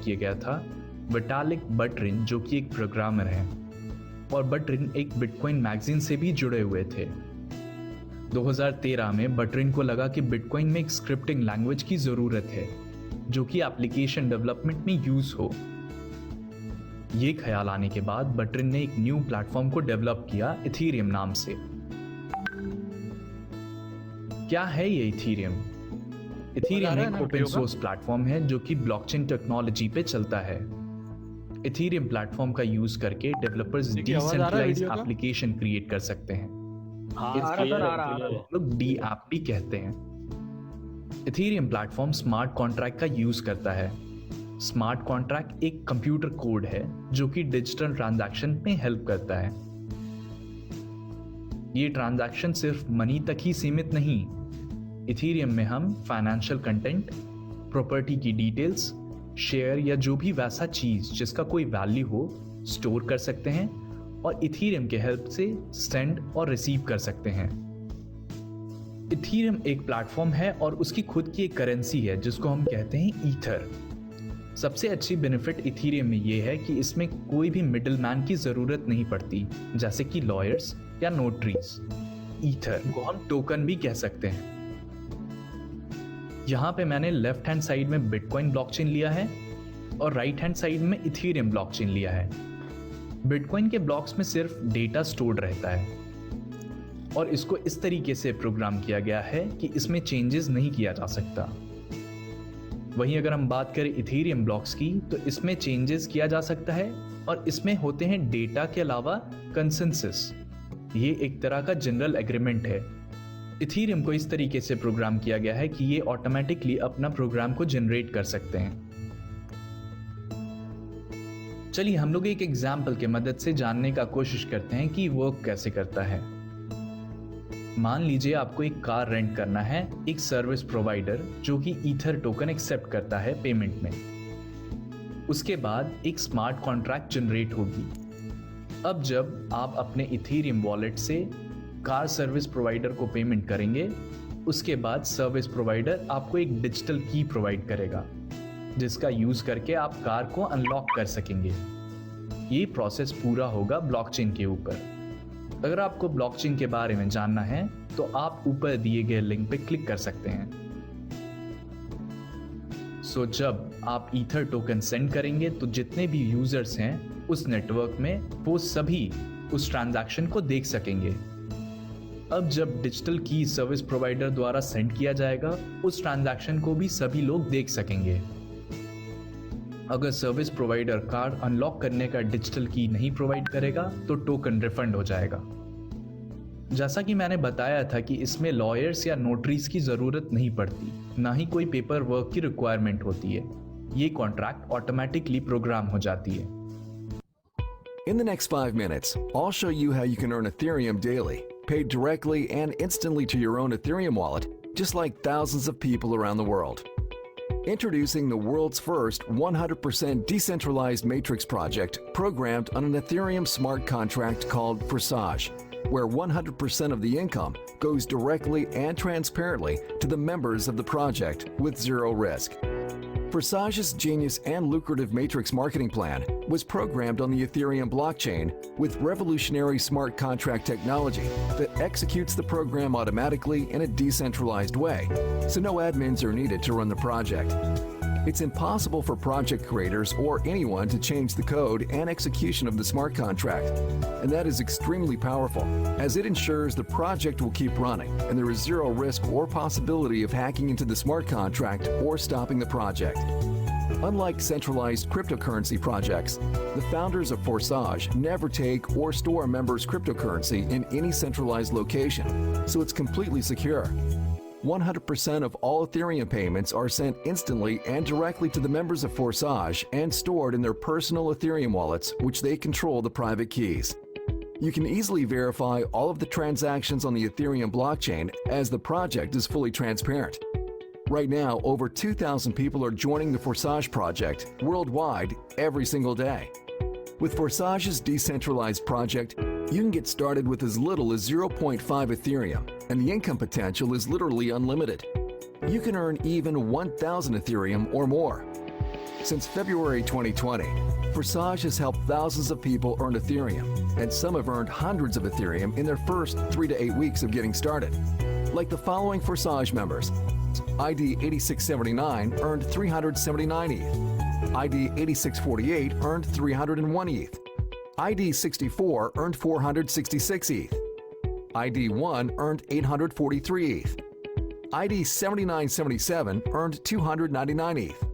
किया गया था विटालिक बटरिन, जो कि एक प्रोग्रामर है, और बटरिन एक बिटकॉइन मैगजीन से भी जुड़े हुए थे। 2013 में बटरिन को लगा कि बिटकॉइन में एक स्क्रिप्टिंग लैंग्वेज की ज़रूरत है जो कि एप्लीकेशन डेवलपमेंट में यूज हो। ये ख्याल आने के बाद बटरिन ने एक न्यू प्लेटफॉर्म को डेवलप किया इथेरियम नाम से। क्या है ये इथेरियम? इथेरियम एक ओपन सोर्स प्लेटफॉर्म है जो कि ब्लॉकचेन टेक्नोलॉजी पे चलता है। इथेरियम प्लेटफॉर्म का यूज करके डेवलपर्स डिसेंट्रलाइज्ड एप्लीकेशन क्रिएट कर सकते हैं। लोग डी ऐप भी कहते हैं। इथेरियम प्लेटफॉर्म स्मार्ट कॉन्ट्रैक्ट का यूज करता है। स्मार्ट कॉन्ट्रैक्ट एक कंप्यूटर कोड है जो कि डिजिटल ट्रांजैक्शन में हेल्प करता है। ये ट्रांजैक्शन सिर्फ मनी तक ही सीमित नहीं। इथेरियम में हम फाइनेंशियल कंटेंट, प्रॉपर्टी की डिटेल्स, शेयर या जो भी वैसा चीज जिसका कोई वैल्यू हो स्टोर कर सकते हैं और इथेरियम के हेल्प से सेंड और रिसीव कर सकते हैं। इथेरियम एक प्लेटफॉर्म है और उसकी खुद की एक करेंसी है जिसको हम कहते हैं ईथर। सबसे अच्छी बेनिफिट इथेरियम में ये है कि इसमें कोई भी मिडिल मैन की जरूरत नहीं पड़ती, जैसे कि लॉयर्स या नोटरीज। ईथर को हम टोकन भी कह सकते हैं। यहाँ पे मैंने लेफ्ट हैंड साइड में बिटकॉइन ब्लॉकचेन लिया है और राइट हैंड साइड में इथेरियम ब्लॉकचेन लिया है। बिटकॉइन के ब्लॉक्स में सिर्फ डेटा स्टोर्ड रहता है और इसको इस तरीके से प्रोग्राम किया गया है कि इसमें चेंजेस नहीं किया जा सकता। वहीं अगर हम बात करें इथेरियम ब्लॉक्स की तो इसमें चेंजेस किया जा सकता है और इसमें होते हैं डेटा के अलावा कंसेंसस। ये एक तरह का जनरल एग्रीमेंट है। इथेरियम को इस तरीके से प्रोग्राम किया गया है कि ये ऑटोमेटिकली अपना प्रोग्राम को जनरेट कर सकते हैं। चलिए हम लोग एक एग्जाम्पल के मदद से जानने का कोशिश करते हैं कि वर्क कैसे करता है। मान लीजिए आपको एक कार रेंट करना है एक सर्विस प्रोवाइडर जो कि ईथर टोकन एक्सेप्ट करता है पेमेंट में। उसके बाद एक स्मार्ट कॉन्ट्रैक्ट जनरेट होगी। अब जब आप अपने इथेरियम वॉलेट से कार सर्विस प्रोवाइडर को पेमेंट करेंगे, उसके बाद सर्विस प्रोवाइडर आपको एक डिजिटल की प्रोवाइड करेगा जिसका यूज करके आप कार को अनलॉक कर सकेंगे। ये प्रोसेस पूरा होगा ब्लॉकचेन के ऊपर। अगर आपको ब्लॉकचेन के बारे में जानना है तो आप ऊपर दिए गए लिंक पे क्लिक कर सकते हैं। सो जब आप ईथर टोकन सेंड करेंगे तो जितने भी यूजर्स हैं उस नेटवर्क में वो सभी उस ट्रांजैक्शन को देख सकेंगे। अब जब डिजिटल की सर्विस प्रोवाइडर द्वारा सेंड किया जाएगा उस ट्रांजैक्शन को भी सभी लोग देख सकेंगे। अगर सर्विस प्रोवाइडर कार्ड अनलॉक करने का डिजिटल की नहीं प्रोवाइड करेगा तो टोकन रिफंड हो जाएगा। जैसा कि मैंने बताया था कि इसमें लॉयर्स या नोटरीज की जरूरत नहीं पड़ती, ना ही कोई पेपर वर्क की रिक्वायरमेंट होती है। ये कॉन्ट्रैक्ट ऑटोमेटिकली प्रोग्राम हो जाती है। In the next 5 minutes, I'll show you how you can earn Ethereum daily, paid directly and instantly to your own Ethereum wallet, just like thousands of people around the world. Introducing the world's first 100% decentralized matrix project programmed on an Ethereum smart contract called Forsage, where 100% of the income goes directly and transparently to the members of the project with zero risk. Forsage's genius and lucrative matrix marketing plan was programmed on the Ethereum blockchain with revolutionary smart contract technology that executes the program automatically in a decentralized way, so no admins are needed to run the project. It's impossible for project creators or anyone to change the code and execution of the smart contract, and that is extremely powerful as it ensures the project will keep running and there is zero risk or possibility of hacking into the smart contract or stopping the project. Unlike centralized cryptocurrency projects, the founders of Forsage never take or store members' cryptocurrency in any centralized location, so it's completely secure. 100% of all Ethereum payments are sent instantly and directly to the members of Forsage and stored in their personal Ethereum wallets, which they control the private keys. You can easily verify all of the transactions on the Ethereum blockchain as the project is fully transparent. Right now, over 2,000 people are joining the Forsage project worldwide every single day. With Forsage's decentralized project, you can get started with as little as 0.5 Ethereum, and the income potential is literally unlimited. You can earn even 1,000 Ethereum or more. Since February 2020, Forsage has helped thousands of people earn Ethereum, and some have earned hundreds of Ethereum in their first 3 to 8 weeks of getting started. Like the following Forsage members. ID 8679 earned 379 ETH. ID 8648 earned 301 ETH. ID 64 earned 466 ETH. ID 1 earned 843 ETH. ID 7977 earned 299 ETH.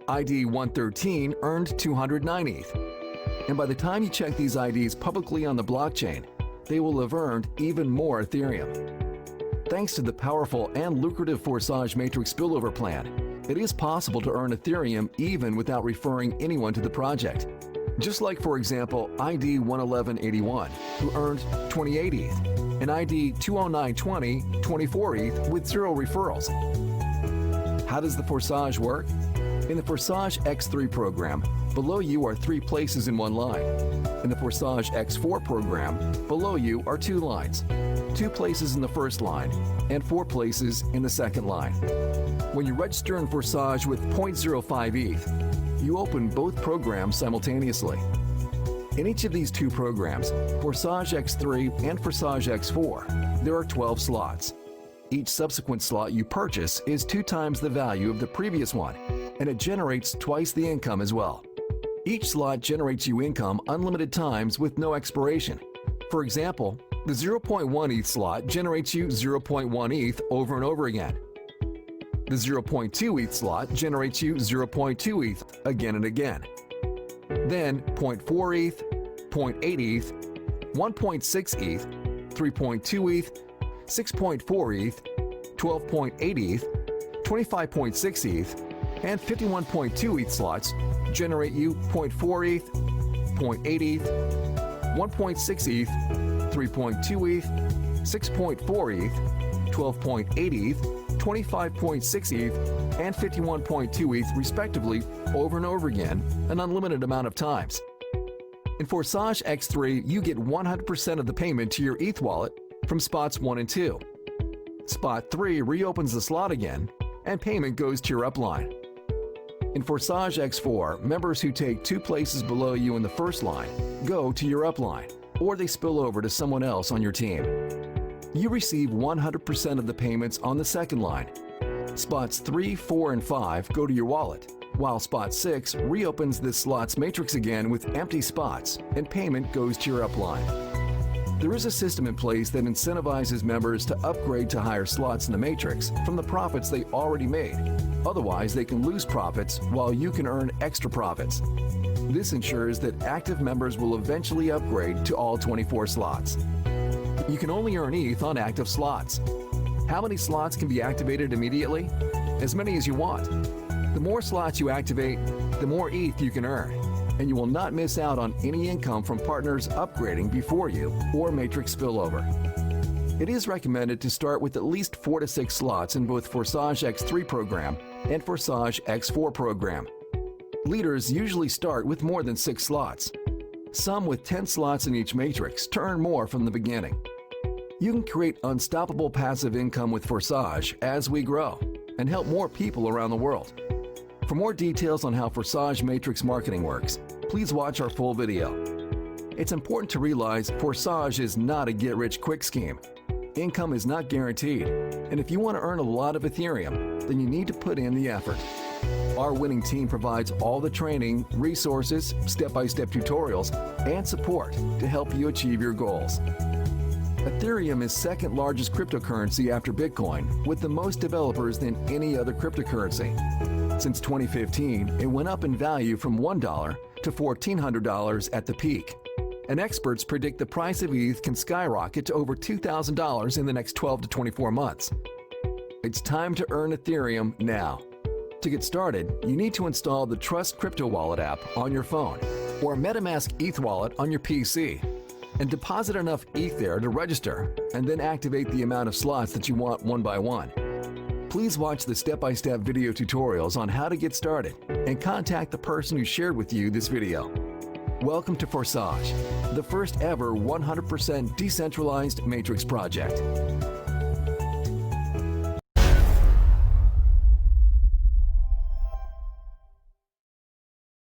ID 113 earned 209 ETH. And by the time you check these IDs publicly on the blockchain, they will have earned even more Ethereum. Thanks to the powerful and lucrative Forsage Matrix spillover plan, it is possible to earn Ethereum even without referring anyone to the project. Just like, for example, ID 11181, who earned 28 ETH, and ID 20920, 24 ETH with 0 referrals. How does the Forsage work? In the Forsage X3 program, below you are 3 places in one line. In the Forsage X4 program, below you are 2 lines, 2 places in the first line, and 4 places in the second line. When you register in Forsage with 0.05 ETH, you open both programs simultaneously. In each of these 2 programs, Forsage X3 and Forsage X4, there are 12 slots. Each subsequent slot you purchase is 2 times the value of the previous one, and it generates twice the income as well. Each slot generates you income unlimited times with no expiration. For example, the 0.1 ETH slot generates you 0.1 ETH over and over again. The 0.2 ETH slot generates you 0.2 ETH again and again. Then 0.4 ETH, 0.8 ETH, 1.6 ETH, 3.2 ETH, 6.4 ETH, 12.8 ETH, 25.6 ETH, and 51.2 ETH slots generate you 0.4 ETH, 0.8 ETH, 1.6 ETH, 3.2 ETH, 6.4 ETH, 12.8 ETH, 25.6 ETH, and 51.2 ETH respectively over and over again an unlimited amount of times. In Forsage X3, you get 100% of the payment to your ETH wallet from spots 1 and 2. Spot 3 reopens the slot again, and payment goes to your upline. In Forsage X4, members who take 2 places below you in the first line go to your upline, or they spill over to someone else on your team. You receive 100% of the payments on the second line. Spots 3, 4, and 5 go to your wallet, while spot 6 reopens this slot's matrix again with empty spots, and payment goes to your upline. There is a system in place that incentivizes members to upgrade to higher slots in the matrix from the profits they already made. Otherwise, they can lose profits while you can earn extra profits. This ensures that active members will eventually upgrade to all 24 slots. You can only earn ETH on active slots. How many slots can be activated immediately? As many as you want. The more slots you activate, the more ETH you can earn, and you will not miss out on any income from partners upgrading before you or matrix spillover. It is recommended to start with at least 4 to 6 slots in both Forsage X3 program and Forsage X4 program. Leaders usually start with more than 6 slots, some with 10 slots in each matrix to earn more from the beginning. You can create unstoppable passive income with Forsage as we grow and help more people around the world. For more details on how Forsage Matrix marketing works, please watch our full video. It's important to realize Forsage is not a get-rich-quick scheme. Income is not guaranteed, and if you want to earn a lot of Ethereum, then you need to put in the effort. Our winning team provides all the training, resources, step-by-step tutorials, and support to help you achieve your goals. Ethereum is second largest cryptocurrency after Bitcoin, with the most developers than any other cryptocurrency. Since 2015, it went up in value from $1 to $1,400 at the peak. And experts predict the price of ETH can skyrocket to over $2,000 in the next 12 to 24 months. It's time to earn Ethereum now. To get started, you need to install the Trust Crypto Wallet app on your phone or MetaMask ETH Wallet on your PC and deposit enough ETH there to register and then activate the amount of slots that you want one by one. Please watch the step-by-step video tutorials on how to get started and contact the person who shared with you this video. Welcome to Forsage, the first ever 100% decentralized matrix project.